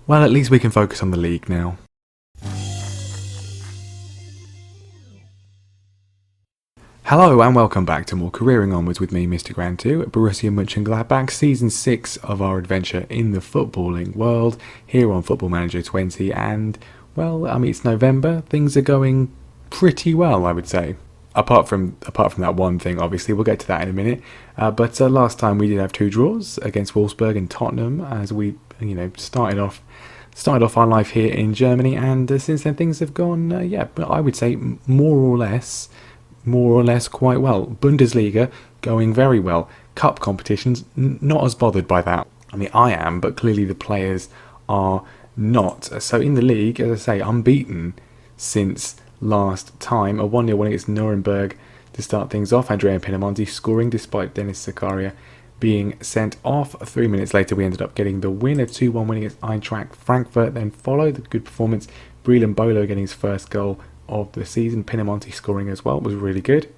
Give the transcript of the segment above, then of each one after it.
Well, at least we can focus on the league now. Hello and welcome back to more Careering Onwards with me, Mr. Grand 2, at Borussia Mönchengladbach, Season 6 of our adventure in the footballing world, here on Football Manager 20, and, well, it's November, things are going pretty well, I would say. Apart from that one thing, obviously, we'll get to that in a minute, but last time we did have 2 draws against Wolfsburg and Tottenham, as we, started off our life here in Germany, and since then things have gone, I would say more or less quite well. Bundesliga going very well. Cup competitions, not as bothered by that. I am, but clearly the players are not. So in the league, as I say, unbeaten since last time. A 1-0 win against Nuremberg to start things off. Andrea Pinamonti scoring despite Dennis Zakaria being sent off. 3 minutes later we ended up getting the win. A 2-1 win against Eintracht Frankfurt then followed. The good performance. Breland Bolo getting his first goal of the season. Pinamonti scoring as well, was really good.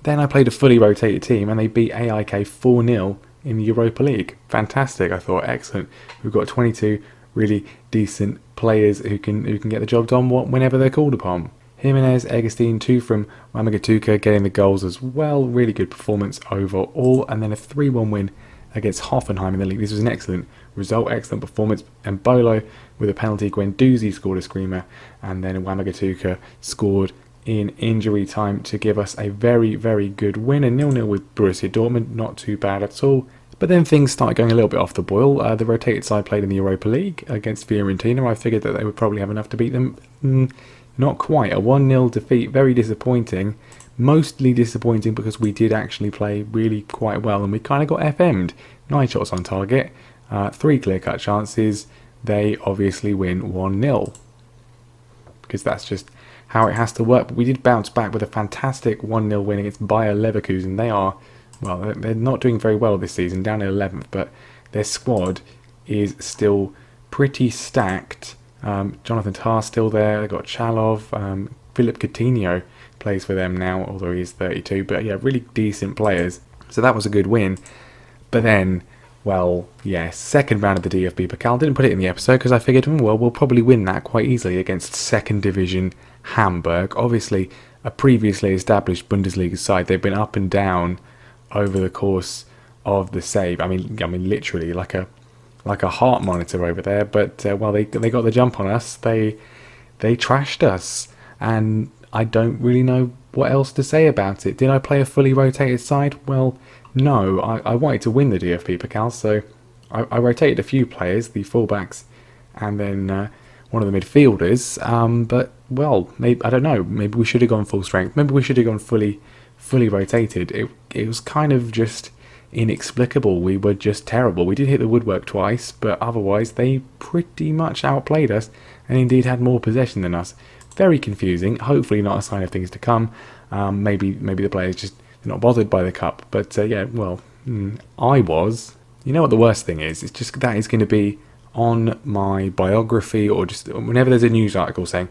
Then I played a fully rotated team and they beat AIK 4-0 in the Europa League. Fantastic, I thought, excellent. We've got 22 really decent players who can get the job done whenever they're called upon. Jimenez, Eggerstein, 2 from Wamagatuka getting the goals as well. Really good performance overall. And then a 3-1 win against Hoffenheim in the league. This was an excellent result, excellent performance. And Bolo with a penalty. Guendouzi scored a screamer. And then Wamagatuka scored in injury time to give us a very, very good win. A 0-0 with Borussia Dortmund. Not too bad at all. But then things started going a little bit off the boil. The rotated side played in the Europa League against Fiorentina. I figured that they would probably have enough to beat them. Not quite. A 1-0 defeat. Very disappointing. Mostly disappointing because we did actually play really quite well and we kind of got FM'd. 9 shots on target. 3 clear-cut chances. They obviously win 1-0. Because that's just how it has to work. But we did bounce back with a fantastic 1-0 win against Bayer Leverkusen. They're not doing very well this season, down in 11th, but their squad is still pretty stacked. Jonathan Tarr's still there. They've got Chalov. Philip Coutinho plays for them now, although he's 32. But yeah, really decent players. So that was a good win. But then, second round of the DFB Pokal. Didn't put it in the episode because I figured, we'll probably win that quite easily against second division Hamburg. Obviously, a previously established Bundesliga side. They've been up and down over the course of the save. Literally like a heart monitor over there. But they got the jump on us. They trashed us, and I don't really know what else to say about it. Did I play a fully rotated side? Well, no. I wanted to win the DFB Pokal, so I rotated a few players, the fullbacks, and then one of the midfielders. Maybe I don't know. Maybe we should have gone full strength. Maybe we should have gone fully rotated. It was kind of just inexplicable. We were just terrible. We did hit the woodwork twice, but otherwise they pretty much outplayed us and indeed had more possession than us. Very confusing. Hopefully not a sign of things to come. Maybe the players just not bothered by the cup. But I was. You know what the worst thing is? It's just that is going to be on my biography, or just whenever there's a news article saying,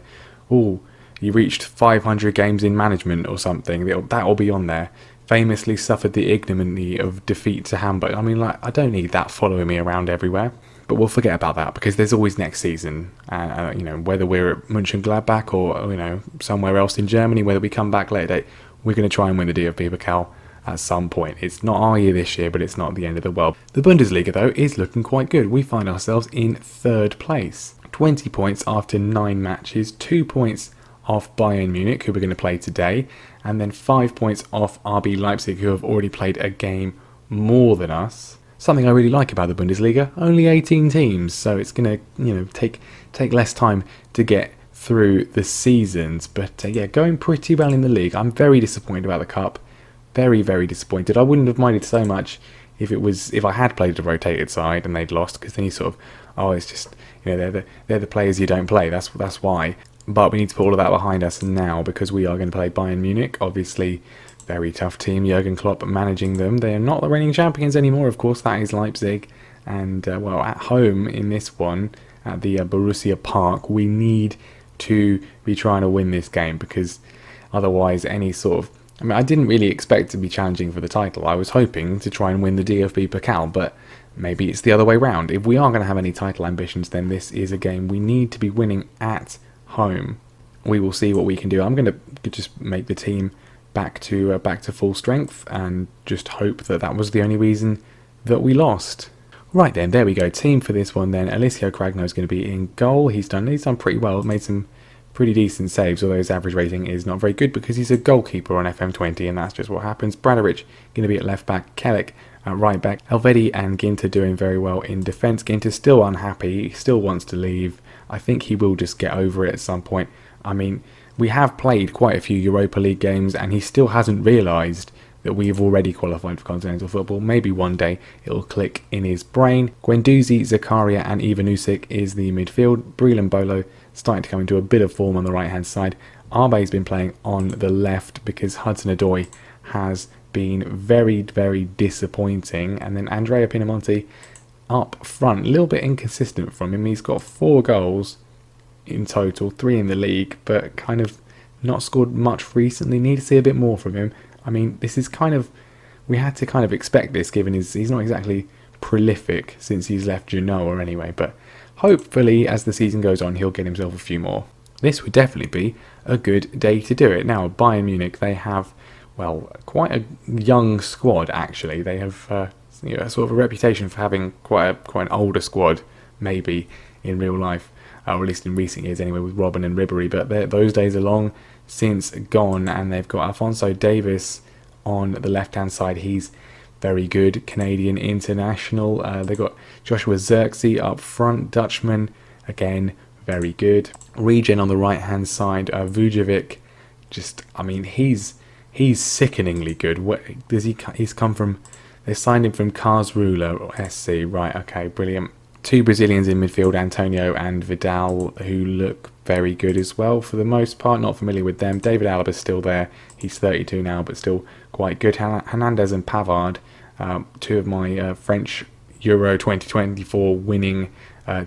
"Oh, you reached 500 games in management" or something. That will be on there. Famously suffered the ignominy of defeat to Hamburg. I don't need that following me around everywhere. But we'll forget about that because there's always next season. Whether we're at Mönchengladbach or somewhere else in Germany, whether we come back later date, we're going to try and win the DFB Pokal at some point. It's not our year this year, but it's not the end of the world. The Bundesliga, though, is looking quite good. We find ourselves in 3rd place. 20 points after 9 matches, 2 points off Bayern Munich, who we're going to play today, and then 5 points off RB Leipzig, who have already played a game more than us. Something I really like about the Bundesliga, only 18 teams, so it's going to take less time to get through the seasons. But going pretty well in the league. I'm very disappointed about the cup. Very, very disappointed. I wouldn't have minded so much if I had played a rotated side and they'd lost, because then you sort of, it's just, they're the players you don't play. That's why. But we need to put all of that behind us now, because we are going to play Bayern Munich. Obviously, very tough team. Jurgen Klopp managing them. They are not the reigning champions anymore, of course. That is Leipzig. And, at home in this one, at the Borussia Park, we need to be trying to win this game, because otherwise any sort of... I didn't really expect to be challenging for the title. I was hoping to try and win the DFB Pokal, but maybe it's the other way round. If we are going to have any title ambitions, then this is a game we need to be winning at home. We will see what we can do. I'm going to just make the team back to full strength and just hope that was the only reason that we lost. Right then, there we go. Team for this one then. Alessio Cragno is going to be in goal. He's done pretty well. Made some pretty decent saves, although his average rating is not very good because he's a goalkeeper on FM20, and that's just what happens. Bradaric going to be at left back, Kellick at right back. Elvedi and Ginter doing very well in defence. Ginter's still unhappy. He still wants to leave. I think he will just get over it at some point. I mean, we have played quite a few Europa League games and he still hasn't realised that we've already qualified for continental football. Maybe one day it'll click in his brain. Guendouzi, Zakaria and Ivanusic is the midfield. Breland Bolo starting to come into a bit of form on the right hand side. Arbe's been playing on the left because Hudson-Odoi has been very, very disappointing. And then Andrea Pinamonti up front, a little bit inconsistent from him. He's got 4 goals in total, 3 in the league, but kind of not scored much recently. Need to see a bit more from him. I mean, this is we had to kind of expect this, given he's not exactly prolific since he's left Genoa anyway, but hopefully as the season goes on he'll get himself a few more. This would definitely be a good day to do it. Now, Bayern Munich, they have, well, quite a young squad actually. They have sort of a reputation for having quite an older squad, maybe in real life, or at least in recent years anyway, with Robben and Ribéry, but those days are long since gone, and they've got Alphonso Davies on the left hand side. He's very good, Canadian international. They've got Joshua Zirkzee up front, Dutchman, again very good. Regen on the right hand side, Vujovic, he's sickeningly good. He's come from, they signed him from Karlsruhe or SC, right? Okay, brilliant. 2 Brazilians in midfield, Antonio and Vidal, who look very good as well for the most part. Not familiar with them. David Alaba's still there. He's 32 now, but still quite good. Hernandez and Pavard, 2 of my French Euro 2024 winning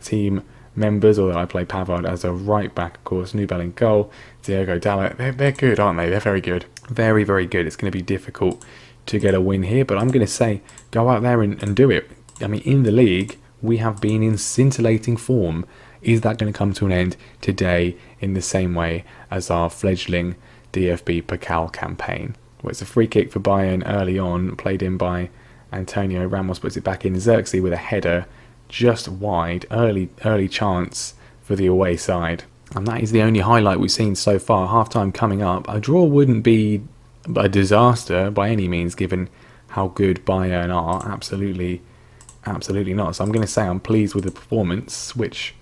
team members, although I play Pavard as a right back, of course. Nubel in goal. Diogo Dalot. They're good, aren't they? They're very good. Very, very good. It's going to be difficult to get a win here, but I'm going to say go out there and do it. I mean, in the league, we have been in scintillating form. Is that going to come to an end today in the same way as our fledgling DFB Pokal campaign? Well, it's a free kick for Bayern early on, played in by Antonio. Ramos puts it back in. Zirkzee with a header just wide. Early chance for the away side. And that is the only highlight we've seen so far. Half-time coming up. A draw wouldn't be a disaster by any means, given how good Bayern are. Absolutely not. So I'm going to say I'm pleased with the performance, which,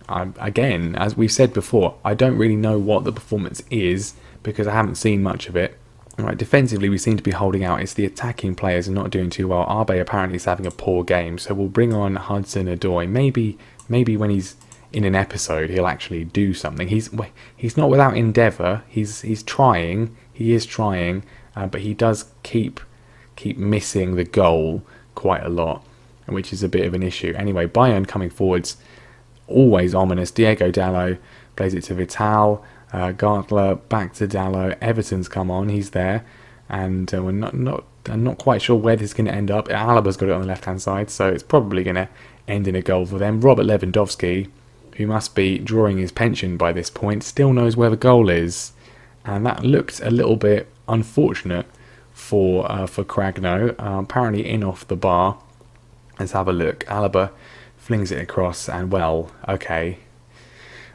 again, as we've said before, I don't really know what the performance is because I haven't seen much of it. Right, defensively, we seem to be holding out. It's the attacking players are not doing too well. Arbe apparently is having a poor game, so we'll bring on Hudson-Odoi. Maybe when he's in an episode, he'll actually do something. He's not without endeavour. He's trying. He is trying, but he does keep missing the goal quite a lot, which is a bit of an issue. Anyway, Bayern coming forwards, always ominous. Diogo Dalot plays it to Vital. Gartler back to Dalot. Everton's come on. He's there, and we're not quite sure where this is going to end up. Alaba's got it on the left hand side, so it's probably going to end in a goal for them. Robert Lewandowski, who must be drawing his pension by this point, still knows where the goal is, and that looked a little bit unfortunate for Cragno. Apparently in off the bar. Let's have a look. Alaba flings it across, and well, okay.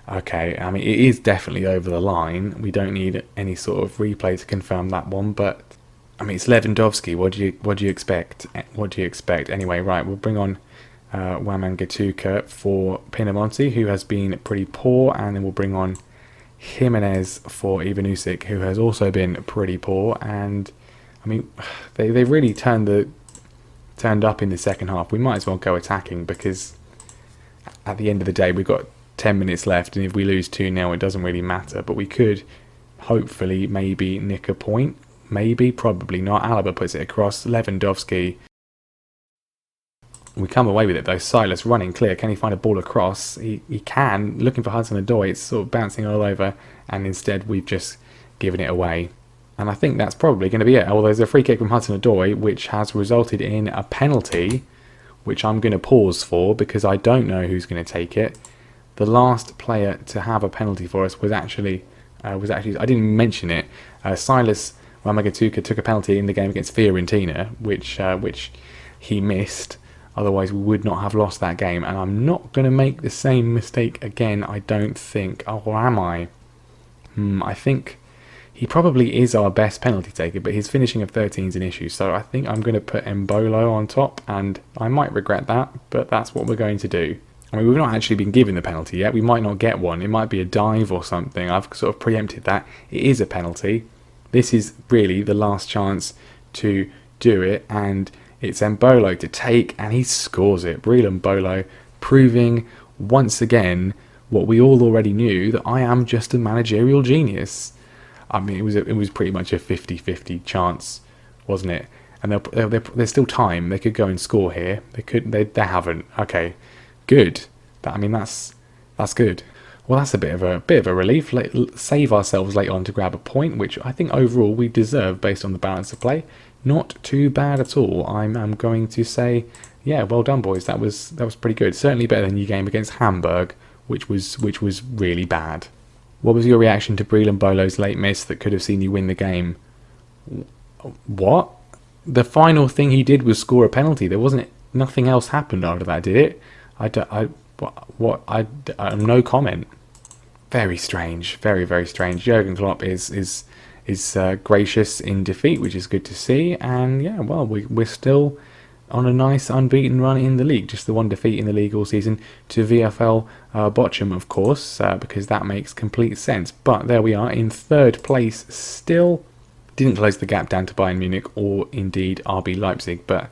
I mean, it is definitely over the line. We don't need any sort of replay to confirm that one, but I mean, it's Lewandowski. What do you expect? What do you expect? Anyway, right, we'll bring on Waman Gatuka for Pinamonti, who has been pretty poor, and then we'll bring on Jimenez for Ivanusic, who has also been pretty poor. And I mean, they really turned up in the second half. We might as well go attacking, because at the end of the day we've got 10 minutes left, and if we lose 2-0 it doesn't really matter, but we could hopefully maybe nick a point. Maybe, probably not. Alaba puts it across. Lewandowski, we come away with it though. Silas running clear. Can he find a ball across? He can. Looking for Hudson-Odoi. It's sort of bouncing all over, and instead we've just given it away. And I think that's probably going to be it. Although there's a free kick from Hudson-Odoi, which has resulted in a penalty, which I'm going to pause for because I don't know who's going to take it. The last player to have a penalty for us was actually I didn't mention it. Silas Wamagatuka took a penalty in the game against Fiorentina, which he missed. Otherwise, we would not have lost that game. And I'm not going to make the same mistake again, I don't think. Or am I? I think he probably is our best penalty taker, but his finishing of 13 is an issue. So I think I'm going to put Mbolo on top, and I might regret that, but that's what we're going to do. I mean, we've not actually been given the penalty yet. We might not get one. It might be a dive or something. I've sort of preempted that. It is a penalty. This is really the last chance to do it, and it's Mbolo to take, and he scores it. Breel Mbolo proving once again what we all already knew, that I am just a managerial genius. I mean, it was pretty much a 50-50 chance, wasn't it? And there's still time. They could go and score here. They haven't. Okay, good. That's good. Well, that's a bit of a relief. Save ourselves late on to grab a point, which I think overall we deserve based on the balance of play. Not too bad at all. I'm going to say, yeah, well done, boys. That was pretty good. Certainly better than your game against Hamburg, which was really bad. What was your reaction to Breel Mbolo's late miss that could have seen you win the game? What? The final thing he did was score a penalty. Nothing else happened after that, did it? No comment. Very strange. Very, very strange. Jurgen Klopp is gracious in defeat, which is good to see. And yeah, well, we're still on a nice unbeaten run in the league. Just the one defeat in the league all season to VFL Bochum, of course, because that makes complete sense. But there we are in third place still. Didn't close the gap down to Bayern Munich or indeed RB Leipzig, but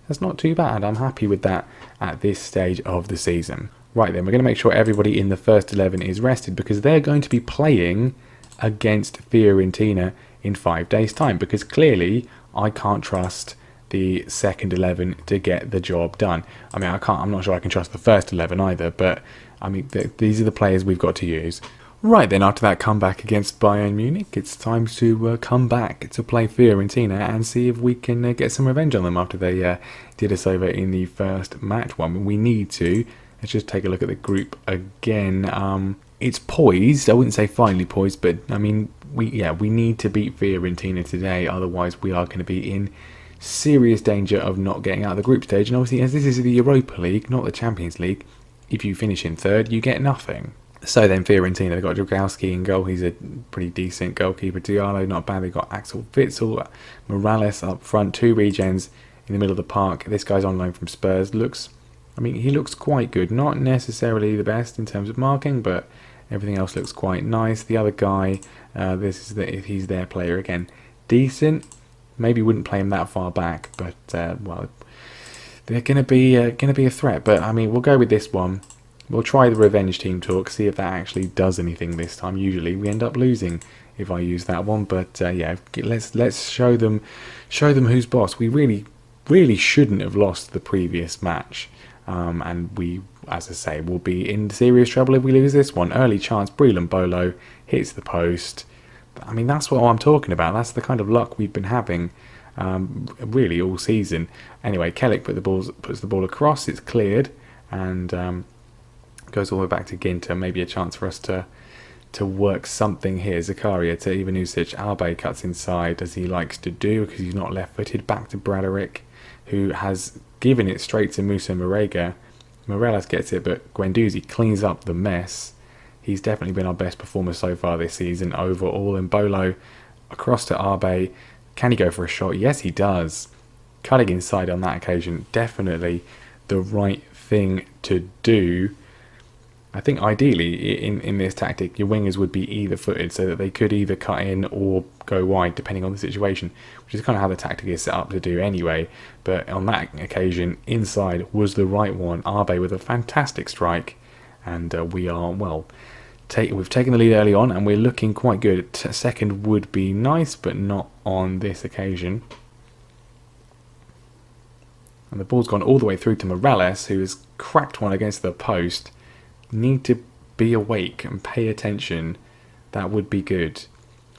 that's not too bad. I'm happy with that at this stage of the season. Right then, we're going to make sure everybody in the first 11 is rested because they're going to be playing against Fiorentina in 5 days' time, because clearly I can't trust the second 11 to get the job done. I mean, I'm not sure I can trust the first 11 either, but I mean, these are the players we've got to use. Right then, after that comeback against Bayern Munich, it's time to come back to play Fiorentina and see if we can get some revenge on them after they did us over in the first match one. We need to. Let's just take a look at the group again. It's poised. I wouldn't say finally poised, but I mean, we need to beat Fiorentina today. Otherwise, we are going to be in serious danger of not getting out of the group stage. And obviously, as this is the Europa League, not the Champions League, if you finish in third, you get nothing. So then Fiorentina, they've got Dragowski in goal. He's a pretty decent goalkeeper. Diallo, not bad. They've got Axel Witsel, Morales up front, 2 regens in the middle of the park. This guy's on loan from Spurs. He looks quite good. Not necessarily the best in terms of marking, but everything else looks quite nice. The other guy, he's their player again. Decent. Maybe wouldn't play him that far back, but well, they're going to be a threat. But I mean, we'll go with this one. We'll try the revenge team talk, see if that actually does anything this time. Usually we end up losing if I use that one, but yeah, let's show them who's boss. We really shouldn't have lost the previous match, and we, as I say, will be in serious trouble if we lose this one. Early chance, Breel Mbolo hits the post. I mean, that's what I'm talking about. That's the kind of luck we've been having really all season. Anyway, Kellick puts the ball across. It's cleared and goes all the way back to Ginter. Maybe a chance for us to work something here. Zakaria to Ivanusic. Albe cuts inside as he likes to do because he's not left-footed. Back to Braderick, who has given it straight to Musa Marega. Morales gets it, but Guendouzi cleans up the mess. He's definitely been our best performer so far this season overall. And Mbolo across to Arbe. Can he go for a shot? Yes, he does. Cutting inside on that occasion. Definitely the right thing to do. I think ideally in this tactic, your wingers would be either footed so that they could either cut in or go wide depending on the situation, which is kind of how the tactic is set up to do anyway. But on that occasion, inside was the right one. Arbe with a fantastic strike, and we are, well, we've taken the lead early on and we're looking quite good. Second would be nice, but not on this occasion. And the ball's gone all the way through to Morales, who has cracked one against the post. Need to be awake and pay attention. That would be good.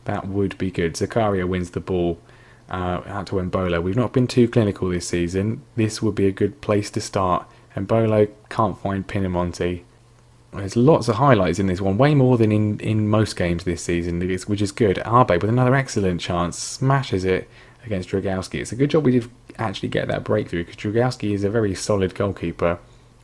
That would be good. Zakaria wins the ball out to Embolo. We've not been too clinical this season. This would be a good place to start. Embolo can't find Pinamonti. There's lots of highlights in this one, way more than in most games this season, which is good. Arbe with another excellent chance, smashes it against Dragowski. It's a good job we did actually get that breakthrough, because Dragowski is a very solid goalkeeper.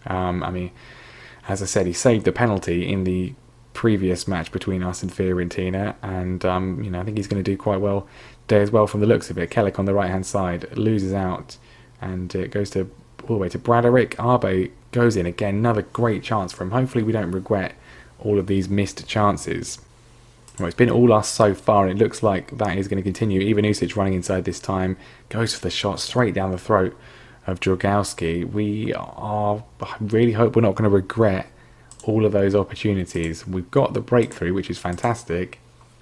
As I said, he saved the penalty in the previous match between us and Fiorentina, and I think he's going to do quite well there as well from the looks of it. Kellick on the right hand side loses out, and it goes all the way to Braderick. Arbe goes in again, another great chance for him. Hopefully we don't regret all of these missed chances. Well, it's been all us so far, and it looks like that is going to continue. Even Usic running inside this time, goes for the shot straight down the throat of Dragowski. I really hope we're not going to regret all of those opportunities. We've got the breakthrough, which is fantastic,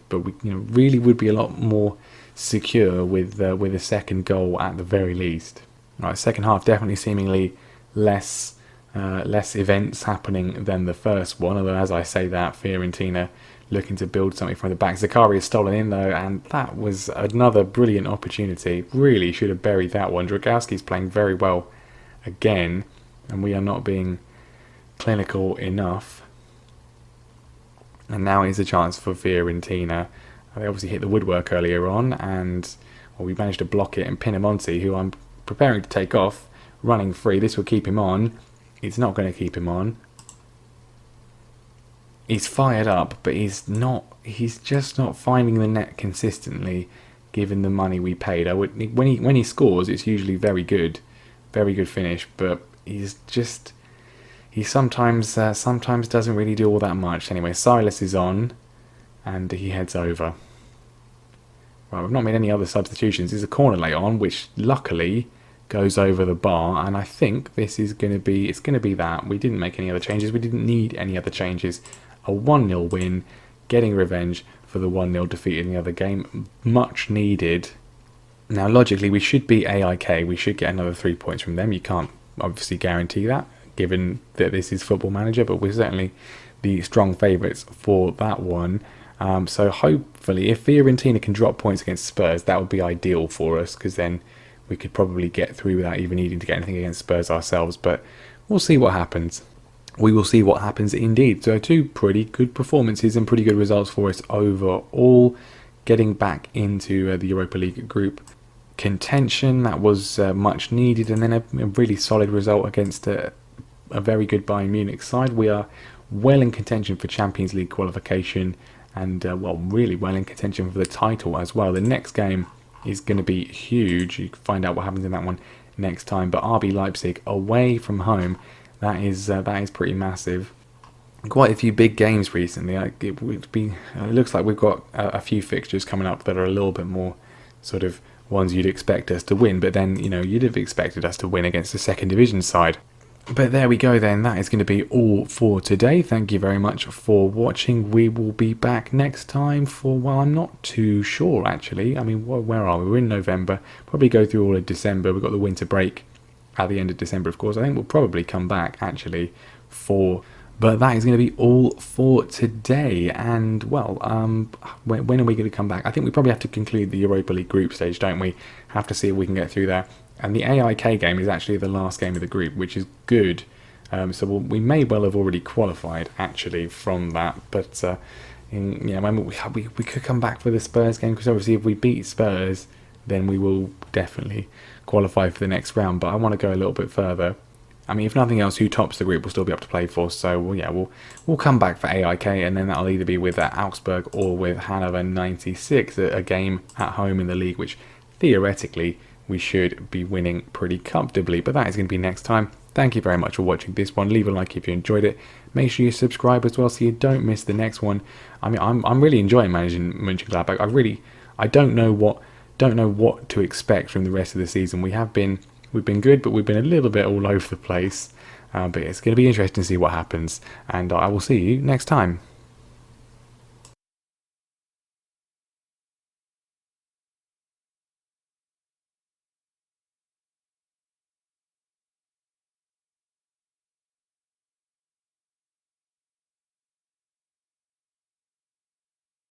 but we really would be a lot more secure with a second goal at the very least. Right, second half definitely seemingly less events happening than the first one, although as I say that, Fiorentina looking to build something from the back. Zakari is stolen in though, and that was another brilliant opportunity. Really should have buried that one. Dragowski's playing very well again, and we are not being clinical enough. And now is a chance for Fiorentina. They obviously hit the woodwork earlier on, and we managed to block it. And Pinamonti, who I'm preparing to take off, running free. This will keep him on. It's not going to keep him on. He's fired up, but he's just not finding the net consistently, given the money we paid. When he scores, it's usually very good finish, but he sometimes doesn't really do all that much. Anyway, Silas is on, and he heads over. Right, we've not made any other substitutions. There's a corner late on, which luckily goes over the bar, and I think this is going to be that. We didn't make any other changes. We didn't need any other changes. A 1-0 win, getting revenge for the 1-0 defeat in the other game. Much needed. Now, logically, we should beat AIK. We should get another 3 points from them. You can't obviously guarantee that, given that this is Football Manager, but we're certainly the strong favourites for that one. So hopefully, if Fiorentina can drop points against Spurs, that would be ideal for us, because then we could probably get through without even needing to get anything against Spurs ourselves. But we'll see what happens. We will see what happens indeed. So 2 pretty good performances and pretty good results for us overall. Getting back into the Europa League group contention, that was much needed. And then a really solid result against a very good Bayern Munich side. We are well in contention for Champions League qualification, and really well in contention for the title as well. The next game is going to be huge. You can find out what happens in that one next time. But RB Leipzig away from home, that is pretty massive. Quite a few big games recently. It looks like we've got a few fixtures coming up that are a little bit more sort of ones you'd expect us to win. But then you'd have expected us to win against the second division side. But there we go then, that is going to be all for today. Thank you very much for watching. We will be back next time for, I'm not too sure actually. I mean, where are we? We're in November. Probably go through all of December. We've got the winter break at the end of December, of course. I think we'll probably come back actually but that is going to be all for today. And when are we going to come back? I think we probably have to conclude the Europa League group stage, don't we? Have to see if we can get through there. And the AIK game is actually the last game of the group, which is good. So we may well have already qualified actually from that. But we could come back for the Spurs game, because obviously if we beat Spurs, then we will definitely qualify for the next round. But I want to go a little bit further. I mean, if nothing else, who tops the group will still be up to play for. So we'll come back for AIK, and then that'll either be with Augsburg or with Hannover 96, a game at home in the league, which theoretically we should be winning pretty comfortably. But that is going to be next time. Thank you very much for watching this one. Leave a like if you enjoyed it. Make sure you subscribe as well so you don't miss the next one. I mean, I'm really enjoying managing Mönchengladbach. I don't know what to expect from the rest of the season. We've been good, but we've been a little bit all over the place. But it's going to be interesting to see what happens, and I will see you next time.